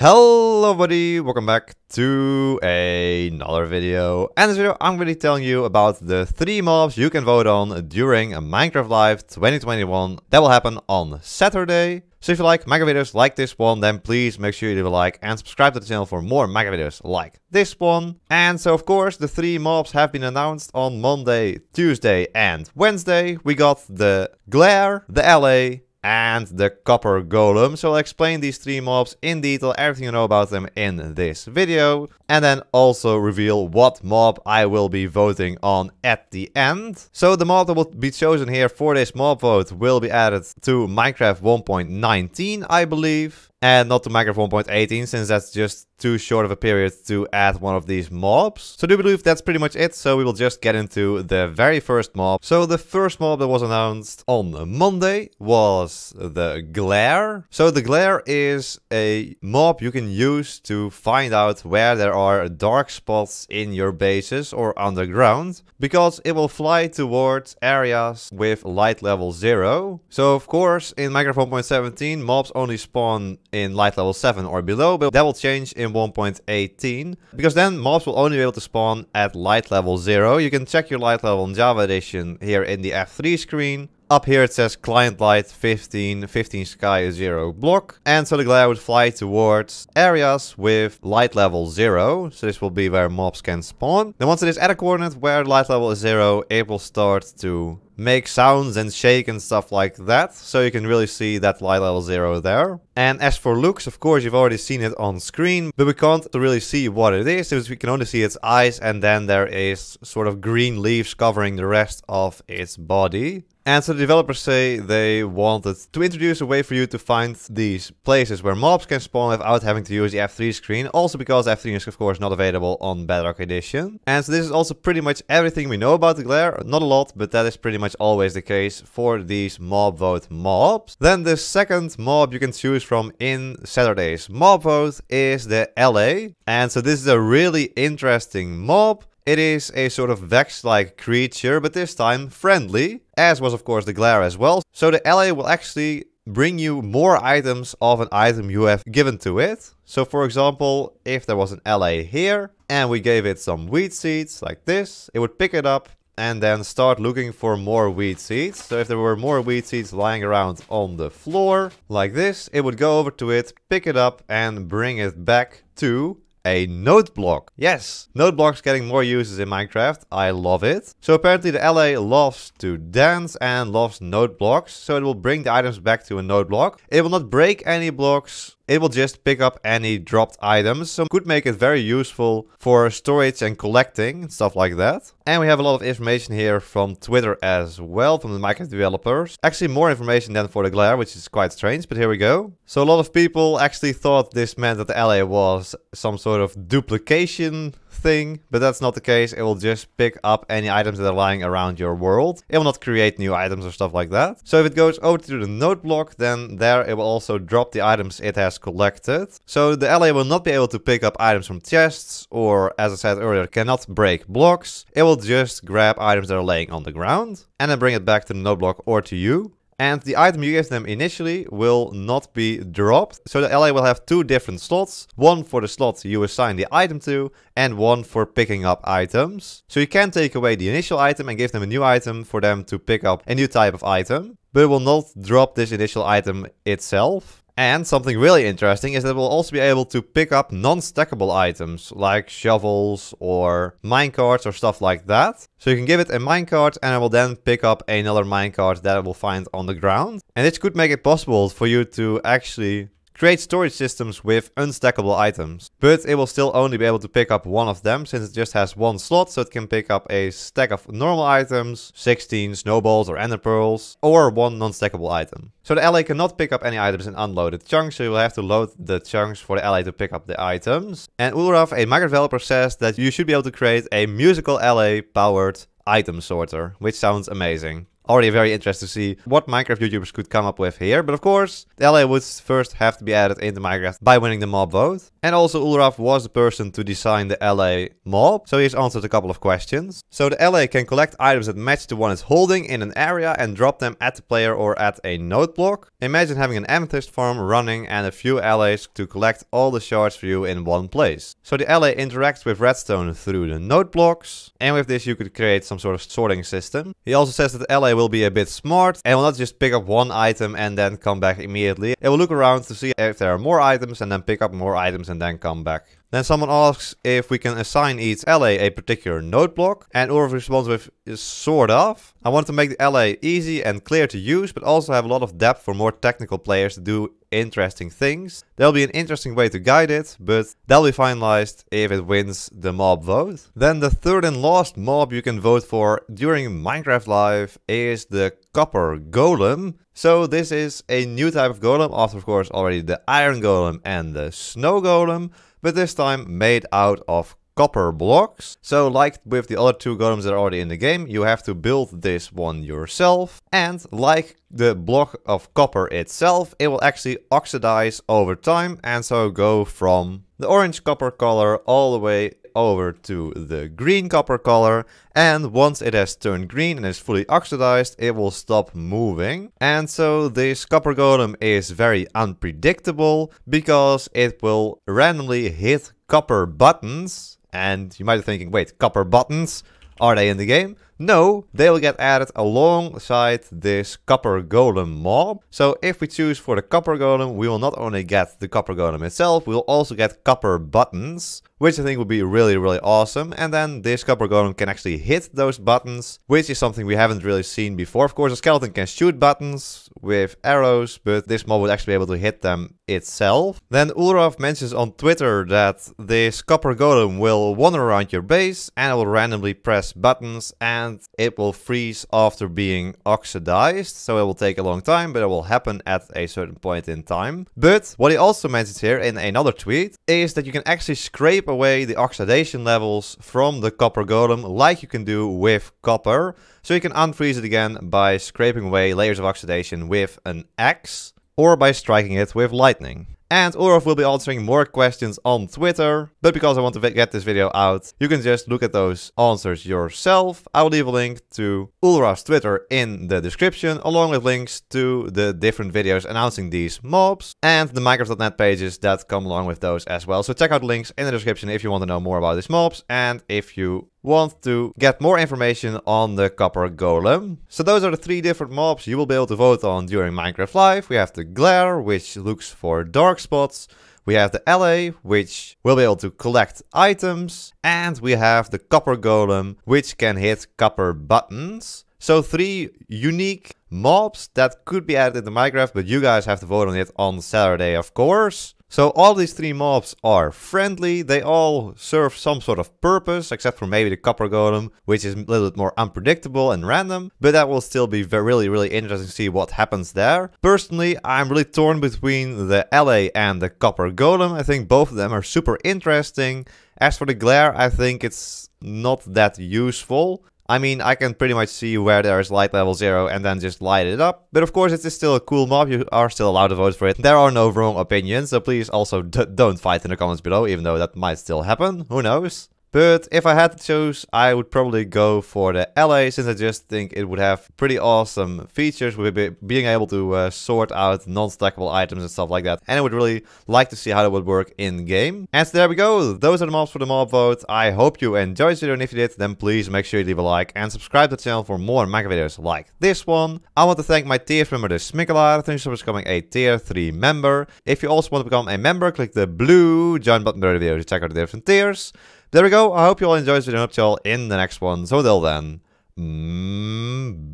Hello buddy, welcome back to another video. And in this video I'm going to be telling you about the 3 mobs you can vote on during Minecraft Live 2021 that will happen on Saturday. So if you like Minecraft videos like this one, then please make sure you leave a like and subscribe to the channel for more Minecraft videos like this one. And so of course the 3 mobs have been announced on Monday, Tuesday and Wednesday. We got the Glare, the Allay, and the Copper Golem. So I'll explain these 3 mobs in detail, everything you know about them in this video. And then also reveal what mob I will be voting on at the end. So the mob that will be chosen here for this mob vote will be added to Minecraft 1.19, I believe. And not to Minecraft 1.18, since that's just too short of a period to add one of these mobs. So I do believe that's pretty much it, so we will just get into the very first mob. So the first mob that was announced on Monday was the Glare. So the Glare is a mob you can use to find out where there are dark spots in your bases or underground, because it will fly towards areas with light level 0. So of course in Minecraft 1.17 mobs only spawn in light level 7 or below, but that will change in 1.18, because then mobs will only be able to spawn at light level 0. You can check your light level in Java Edition here in the F3 screen. Up here it says client light 15, 15 sky 0 block. And so the Glare would fly towards areas with light level 0. So this will be where mobs can spawn. Then once it is at a coordinate where light level is 0, it will start to make sounds and shake and stuff like that. So you can really see that light level 0 there. And as for looks, of course, you've already seen it on screen, but we can't really see what it is, because we can only see its eyes, and then there is sort of green leaves covering the rest of its body. And so the developers say they wanted to introduce a way for you to find these places where mobs can spawn without having to use the F3 screen. Also because F3 is of course not available on Bedrock Edition. And so this is also pretty much everything we know about the Glare. Not a lot, but that is pretty much always the case for these mob vote mobs. Then the second mob you can choose from in Saturday's mob vote is the Allay. And so this is a really interesting mob. It is a sort of Vex-like creature, but this time friendly, as was of course the Glare as well. So the Allay will actually bring you more items of an item you have given to it. So for example, if there was an Allay here, and we gave it some wheat seeds like this, it would pick it up and then start looking for more wheat seeds. So if there were more wheat seeds lying around on the floor, like this, it would go over to it, pick it up, and bring it back to a note block. Yes, note blocks getting more uses in Minecraft. I love it. So apparently the Allay loves to dance and loves note blocks. So it will bring the items back to a note block. It will not break any blocks. It will just pick up any dropped items. So it could make it very useful for storage and collecting and stuff like that. And we have a lot of information here from Twitter as well, from the Minecraft developers. Actually more information than for the Glare, which is quite strange, but here we go. So a lot of people actually thought this meant that the Allay was some sort of duplication thing, but that's not the case. It will just pick up any items that are lying around your world. It will not create new items or stuff like that. So if it goes over to the note block, then there it will also drop the items it has collected. So the Allay will not be able to pick up items from chests, or as I said earlier, cannot break blocks. It will just grab items that are laying on the ground and then bring it back to the note block or to you. And the item you gave them initially will not be dropped. So the Allay will have 2 different slots. One for the slot you assign the item to, and one for picking up items. So you can take away the initial item and give them a new item for them to pick up a new type of item. But it will not drop this initial item itself. And something really interesting is that we'll also be able to pick up non-stackable items like shovels or minecarts or stuff like that. So you can give it a minecart and it will then pick up another minecart that it will find on the ground. And this could make it possible for you to actually create storage systems with unstackable items. But it will still only be able to pick up one of them, since it just has 1 slot, so it can pick up a stack of normal items, 16 snowballs or ender pearls, or 1 non-stackable item. So the Allay cannot pick up any items in unloaded chunks, so you will have to load the chunks for the Allay to pick up the items. And Ulraf, a Minecraft developer, says that you should be able to create a musical Allay powered item sorter, which sounds amazing. Already very interested to see what Minecraft YouTubers could come up with here. But of course, the Allay would first have to be added into Minecraft by winning the mob vote. And also Ulraf was the person to design the Allay mob, so he's answered a couple of questions. So the Allay can collect items that match the one it's holding in an area and drop them at the player or at a note block. Imagine having an amethyst farm running and a few Allays to collect all the shards for you in one place. So the Allay interacts with redstone through the note blocks, and with this you could create some sort of sorting system. He also says that the Allay will be a bit smart and will not just pick up one item and then come back immediately. It will look around to see if there are more items and then pick up more items and then come back. Then someone asks if we can assign each Allay a particular note block, and Ulraf responds with sort of. I want to make the Allay easy and clear to use, but also have a lot of depth for more technical players to do interesting things. There'll be an interesting way to guide it, but that'll be finalized if it wins the mob vote. Then the third and last mob you can vote for during Minecraft Live is the Copper Golem. So this is a new type of golem, after of course already the Iron Golem and the Snow Golem, but this time made out of copper blocks. So like with the other two golems that are already in the game, you have to build this one yourself. And like the block of copper itself, it will actually oxidize over time and so go from the orange copper color all the way over to the green copper color, and once it has turned green and is fully oxidized, it will stop moving. And so this copper golem is very unpredictable because it will randomly hit copper buttons. And you might be thinking, wait, copper buttons? Are they in the game? No, they will get added alongside this copper golem mob. So if we choose for the copper golem, we will not only get the copper golem itself, we will also get copper buttons, which I think would be really, really awesome. And then this copper golem can actually hit those buttons, which is something we haven't really seen before. Of course, a skeleton can shoot buttons with arrows, but this mob would actually be able to hit them itself. Then Ulraf mentions on Twitter that this copper golem will wander around your base and it will randomly press buttons and it will freeze after being oxidized. So it will take a long time, but it will happen at a certain point in time. But what he also mentions here in another tweet is that you can actually scrape away the oxidation levels from the copper golem like you can do with copper. So you can unfreeze it again by scraping away layers of oxidation with an axe or by striking it with lightning. And Ulraf will be answering more questions on Twitter, but because I want to get this video out, you can just look at those answers yourself. I will leave a link to Ulraf's Twitter in the description, along with links to the different videos announcing these mobs, and the Minecraft.net pages that come along with those as well. So check out the links in the description if you want to know more about these mobs, and if you want to get more information on the copper golem. So those are the three different mobs you will be able to vote on during Minecraft Live. We have the glare, which looks for dark spots. We have the Allay, which will be able to collect items. And we have the copper golem, which can hit copper buttons. So three unique mobs that could be added into Minecraft, but you guys have to vote on it on Saturday, of course. So all these three mobs are friendly, they all serve some sort of purpose, except for maybe the copper golem, which is a little bit more unpredictable and random, but that will still be really, really interesting to see what happens there. Personally, I'm really torn between the Allay and the copper golem. I think both of them are super interesting. As for the glare, I think it's not that useful. I mean, I can pretty much see where there is light level 0 and then just light it up. But of course, it is still a cool mob. You are still allowed to vote for it. There are no wrong opinions, so please also don't fight in the comments below, even though that might still happen. Who knows? But if I had to choose, I would probably go for the Allay, since I just think it would have pretty awesome features with being able to sort out non-stackable items and stuff like that. And I would really like to see how that would work in game. And so there we go. Those are the mobs for the mob vote. I hope you enjoyed this video, and if you did, then please make sure you leave a like and subscribe to the channel for more Minecraft videos like this one. I want to thank my tier member, the Smikkelaar. Thank you so much for becoming a tier 3 member. If you also want to become a member, click the blue join button below the video to check out the different tiers. There we go. I hope you all enjoyed this video, and I hope you all in the next one. So until then,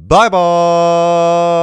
bye bye.